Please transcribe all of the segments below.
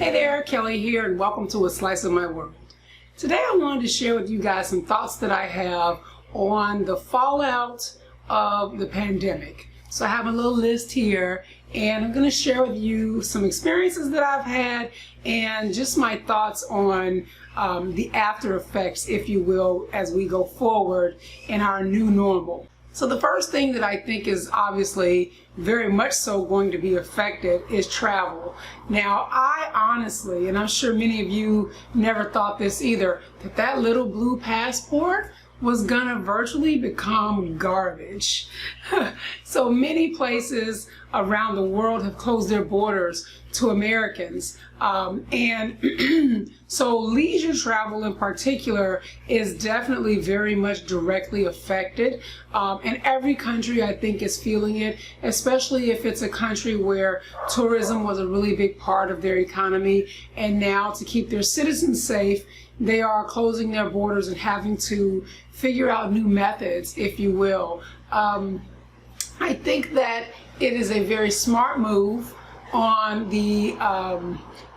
Hey there, Kelly here, and welcome to A Slice of My World. Today I wanted to share with you guys some thoughts that I have on the fallout of the pandemic. So I have a little list here, and I'm going to share with you some experiences that I've had and just my thoughts on the after effects, if you will, as we go forward in our new normal. So the first thing that I think is obviously very much so going to be affected is travel. Now, I honestly, and I'm sure many of you never thought this either, that little blue passport was gonna virtually become garbage. So many places around the world have closed their borders to Americans. So leisure travel in particular is definitely very much directly affected. And every country, I think, is feeling it, especially if it's a country where tourism was a really big part of their economy. And now, to keep their citizens safe, they are closing their borders and having to figure out new methods, if you will. I think that it is a very smart move on the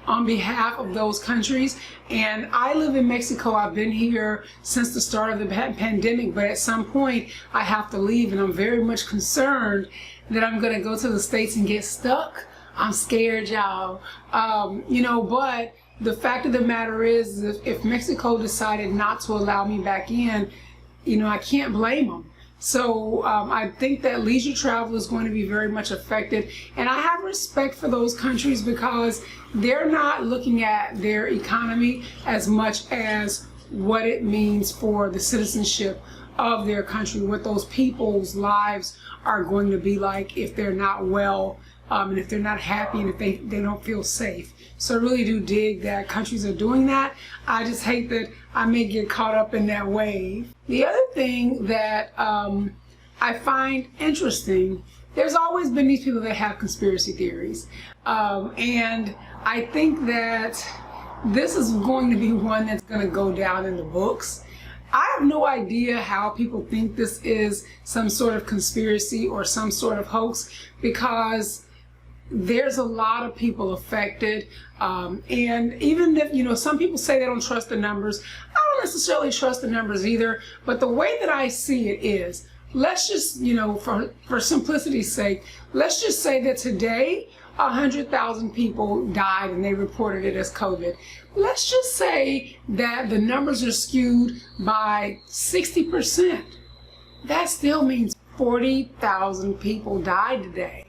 on behalf of those countries. And I live in Mexico. I've been here since the start of the pandemic, but at some point I have to leave, and I'm very much concerned that I'm going to go to the States and get stuck. I'm scared, y'all. But the fact of the matter is, if Mexico decided not to allow me back in, I can't blame them. So I think that leisure travel is going to be very much affected. And I have respect for those countries because they're not looking at their economy as much as what it means for the citizenship of their country, what those people's lives are going to be like if they're not well, and if they're not happy, and if they don't feel safe. So I really do dig that countries are doing that. I just hate that I may get caught up in that wave. The other thing that I find interesting, there's always been these people that have conspiracy theories. And I think that this is going to be one that's going to go down in the books. I have no idea how people think this is some sort of conspiracy or some sort of hoax, because there's a lot of people affected, and even if some people say they don't trust the numbers, I don't necessarily trust the numbers either. But the way that I see it is, let's just for simplicity's sake, let's just say that today 100,000 people died and they reported it as COVID. Let's just say that the numbers are skewed by 60%. That still means 40,000 people died today.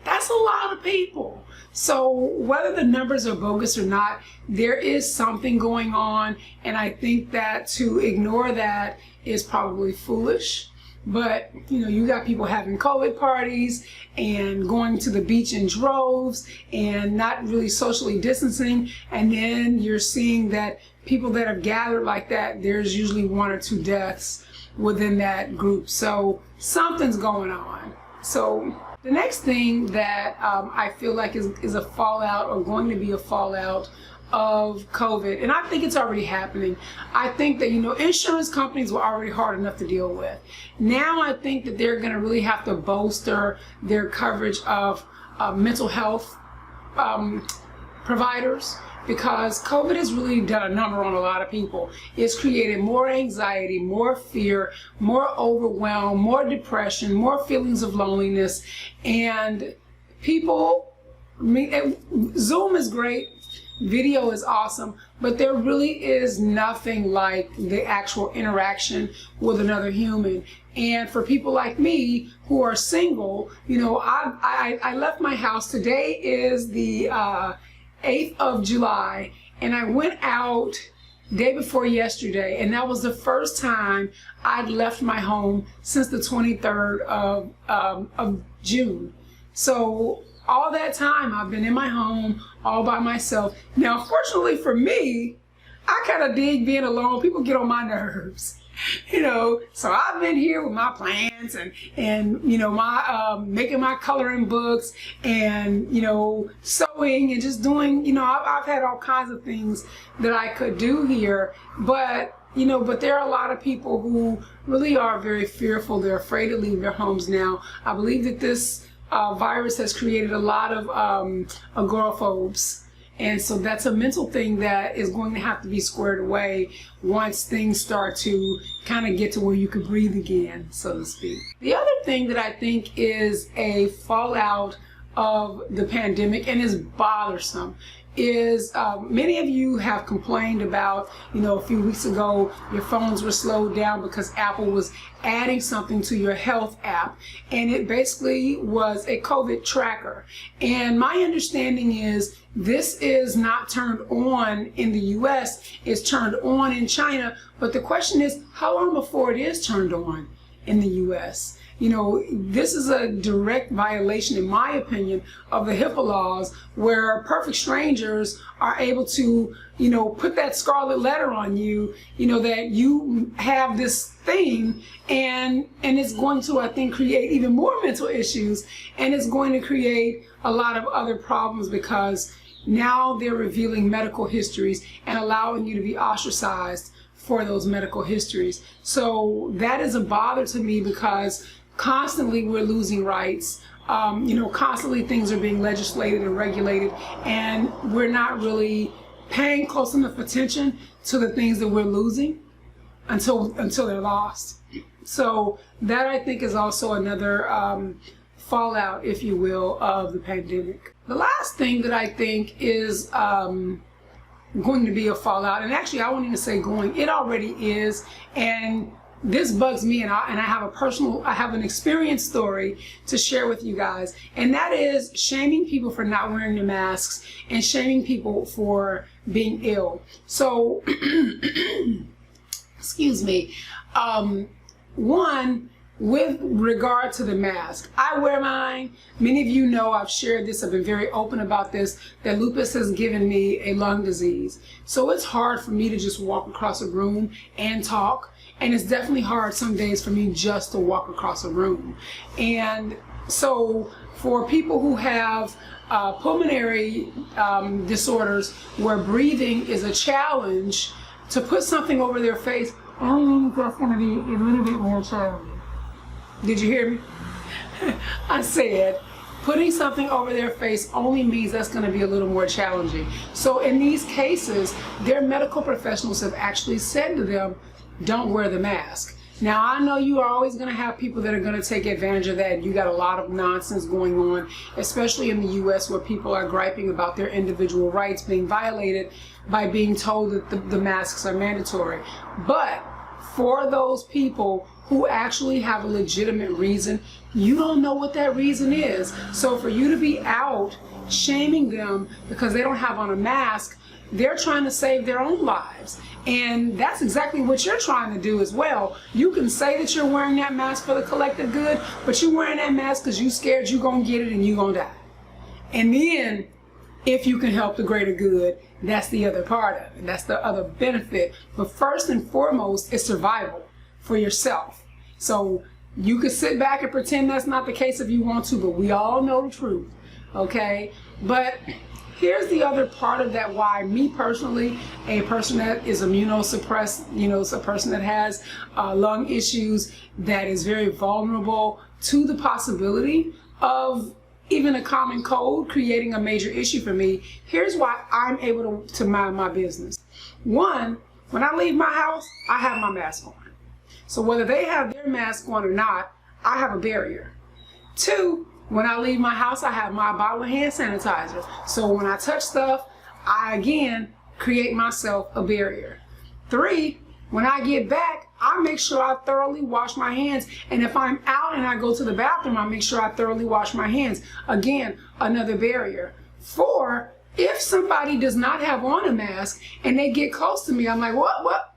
That's a lot of people. So whether the numbers are bogus or not, there is something going on, and I think that to ignore that is probably foolish. But you got people having COVID parties and going to the beach in droves and not really socially distancing, and then you're seeing that people that have gathered like that, there's usually 1 or 2 deaths within that group. So something's going on. So the next thing that I feel like is a fallout, or going to be a fallout of COVID, and I think it's already happening. I think that insurance companies were already hard enough to deal with. Now I think that they're going to really have to bolster their coverage of mental health providers, because COVID has really done a number on a lot of people. It's created more anxiety, more fear, more overwhelm, more depression, more feelings of loneliness. And people, Zoom is great, video is awesome, but there really is nothing like the actual interaction with another human. And for people like me who are single, I left my house. Today is the 8th of July, and I went out day before yesterday, and that was the first time I'd left my home since the 23rd of June. So all that time I've been in my home all by myself. Now, fortunately for me, I kind of dig being alone. People get on my nerves. So I've been here with my plants and my making my coloring books and sewing and just doing I've had all kinds of things that I could do here, but there are a lot of people who really are very fearful. They're afraid to leave their homes now. I believe that this virus has created a lot of agoraphobes, And so that's a mental thing that is going to have to be squared away once things start to kind of get to where you can breathe again, so to speak. The other thing that I think is a fallout of the pandemic and is bothersome is many of you have complained about, a few weeks ago your phones were slowed down because Apple was adding something to your health app, and it basically was a COVID tracker. And my understanding is this is not turned on in the US, it's turned on in China, but the question is how long before it is turned on in the US? This is a direct violation, in my opinion, of the HIPAA laws, where perfect strangers are able to, put that scarlet letter on you, that you have this thing, and it's going to, I think, create even more mental issues, and it's going to create a lot of other problems because now they're revealing medical histories and allowing you to be ostracized for those medical histories. So that is a bother to me because constantly we're losing rights. Constantly things are being legislated and regulated, and we're not really paying close enough attention to the things that we're losing until they're lost. So that, I think, is also another fallout, if you will, of the pandemic. The last thing that I think is going to be a fallout, and actually I won't even say going, it already is, and this bugs me, and I have an experience story to share with you guys, and that is shaming people for not wearing their masks and shaming people for being ill. So, excuse me, one, with regard to the mask, I wear mine. Many of you know I've shared this, I've been very open about this, that lupus has given me a lung disease. So it's hard for me to just walk across a room and talk. And it's definitely hard some days for me just to walk across a room. And so for people who have pulmonary disorders where breathing is a challenge, to put something over their face only means that's going to be a little bit more challenging. Did you hear me? I said putting something over their face only means that's going to be a little more challenging. So in these cases, their medical professionals have actually said to them, don't wear the mask. Now, I know you are always going to have people that are going to take advantage of that. You got a lot of nonsense going on, especially in the US, where people are griping about their individual rights being violated by being told that the masks are mandatory. But for those people who actually have a legitimate reason, you don't know what that reason is. So for you to be out shaming them because they don't have on a mask, they're trying to save their own lives. And that's exactly what you're trying to do as well. You can say that you're wearing that mask for the collective good, but you're wearing that mask because you're scared you're going to get it and you're going to die. And then, if you can help the greater good, that's the other part of it. That's the other benefit. But first and foremost is survival for yourself. So you can sit back and pretend that's not the case if you want to, but we all know the truth, okay? But here's the other part of that, why me personally, a person that is immunosuppressed, a person that has lung issues, that is very vulnerable to the possibility of even a common cold creating a major issue for me. Here's why I'm able to mind my business. One, when I leave my house, I have my mask on. So whether they have their mask on or not, I have a barrier. Two, when I leave my house, I have my bottle of hand sanitizer. So when I touch stuff, I again create myself a barrier. Three, when I get back, I make sure I thoroughly wash my hands. And if I'm out and I go to the bathroom, I make sure I thoroughly wash my hands. Again, another barrier. Four, if somebody does not have on a mask and they get close to me, I'm like, what?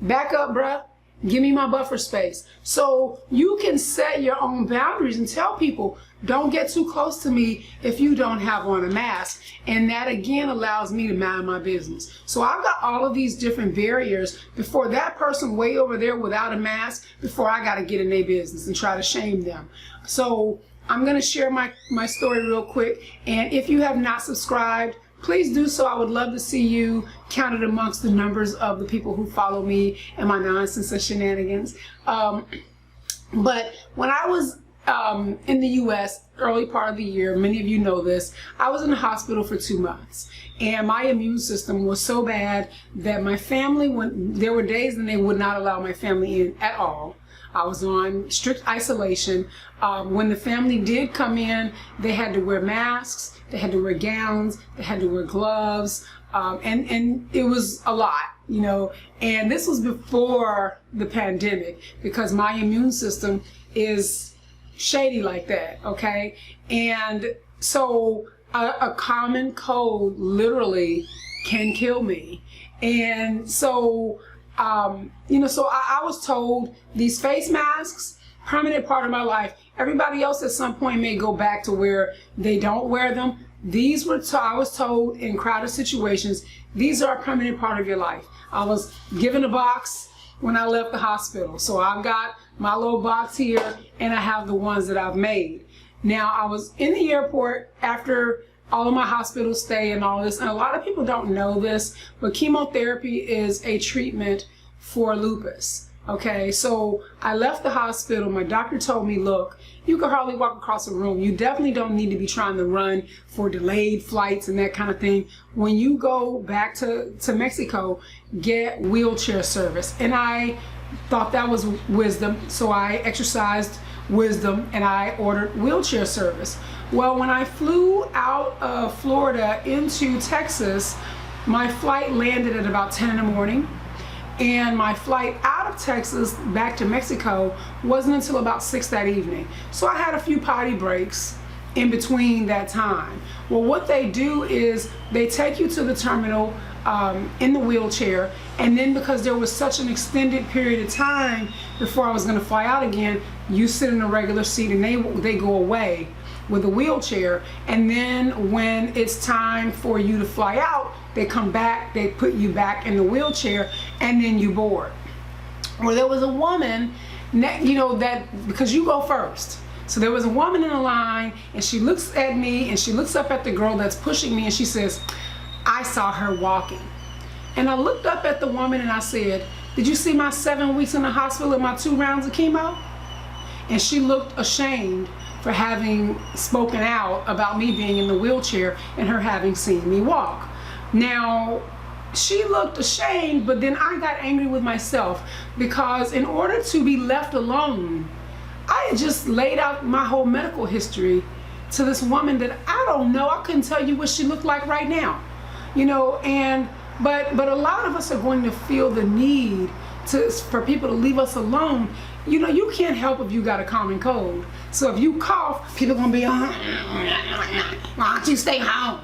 Back up, bruh. Give me my buffer space. So you can set your own boundaries and tell people, don't get too close to me if you don't have on a mask. And that again allows me to mind my business. So I've got all of these different barriers before that person way over there without a mask, before I got to get in their business and try to shame them. So I'm going to share my story real quick. And if you have not subscribed, please do so. I would love to see you counted amongst the numbers of the people who follow me and my nonsense and shenanigans. But when I was in the US, early part of the year, many of you know this, I was in the hospital for 2 months. And my immune system was so bad that my family, there were days when they would not allow my family in at all. I was on strict isolation. When the family did come in, they had to wear masks, they had to wear gowns, they had to wear gloves, and it was a lot, you know. And this was before the pandemic, because my immune system is shady like that, okay? And so a common cold literally can kill me. And so you know, so I was told these face masks, permanent part of my life. Everybody else at some point may go back to where they don't wear them. These were, I was told in crowded situations, these are a permanent part of your life. I was given a box when I left the hospital. So I've got my little box here, and I have the ones that I've made. Now, I was in the airport after all of my hospital stay and all this, and a lot of people don't know this, but chemotherapy is a treatment for lupus. Okay, so I left the hospital. My doctor told me, look, you can hardly walk across a room. You definitely don't need to be trying to run for delayed flights and that kind of thing. When you go back to Mexico, get wheelchair service. And I thought that was wisdom, so I exercised wisdom and I ordered wheelchair service. Well, when I flew out of Florida into Texas, my flight landed at about 10 in the morning, and my flight out of Texas back to Mexico wasn't until about 6 that evening. So I had a few potty breaks in between that time. Well, what they do is they take you to the terminal in the wheelchair, and then because there was such an extended period of time before I was going to fly out again, you sit in a regular seat and they go away with a wheelchair, and then when it's time for you to fly out, they come back, they put you back in the wheelchair, and then you board. Well, there was a woman, you know, that, because you go first. So there was a woman in the line, and she looks at me, and she looks up at the girl that's pushing me, and she says, I saw her walking. And I looked up at the woman and I said, did you see my 7 weeks in the hospital and my 2 rounds of chemo? And she looked ashamed for having spoken out about me being in the wheelchair and her having seen me walk. Now, she looked ashamed, but then I got angry with myself, because in order to be left alone, I had just laid out my whole medical history to this woman that I don't know. I couldn't tell you what she looked like right now, you know. And but a lot of us are going to feel the need for people to leave us alone. You know, you can't help if you got a common cold. So if you cough, people are gonna be on, why don't you stay home?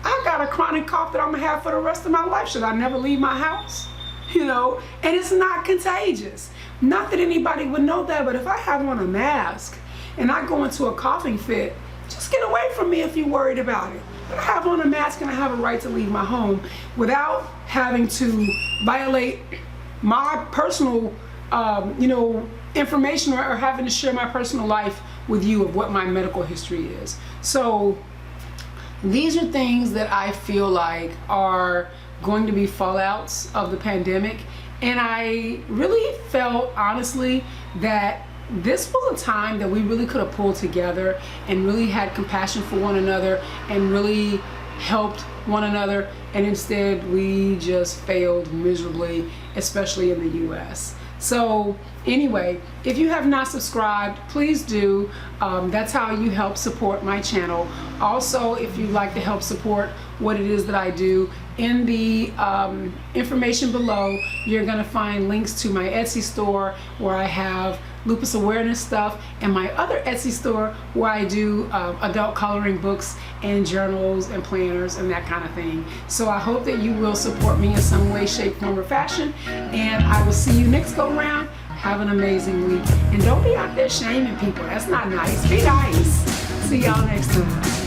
I got a chronic cough that I'm gonna have for the rest of my life. Should I never leave my house? You know, and it's not contagious. Not that anybody would know that, but if I have on a mask and I go into a coughing fit, just get away from me if you're worried about it. But I have on a mask and I have a right to leave my home without having to violate my personal you know, information, or having to share my personal life with you of what my medical history is. So these are things that I feel like are going to be fallouts of the pandemic. And I really felt, honestly, that this was a time that we really could have pulled together and really had compassion for one another and really helped one another. And instead, we just failed miserably, especially in the US. So anyway, if you have not subscribed, please do. That's how you help support my channel. Also, if you'd like to help support what it is that I do, in the information below, you're going to find links to my Etsy store where I have lupus awareness stuff, and my other Etsy store where I do adult coloring books and journals and planners and that kind of thing. So I hope that you will support me in some way, shape, form, or fashion, and I will see you next go round. Have an amazing week, and don't be out there shaming people. That's not nice. Be nice. See y'all next time.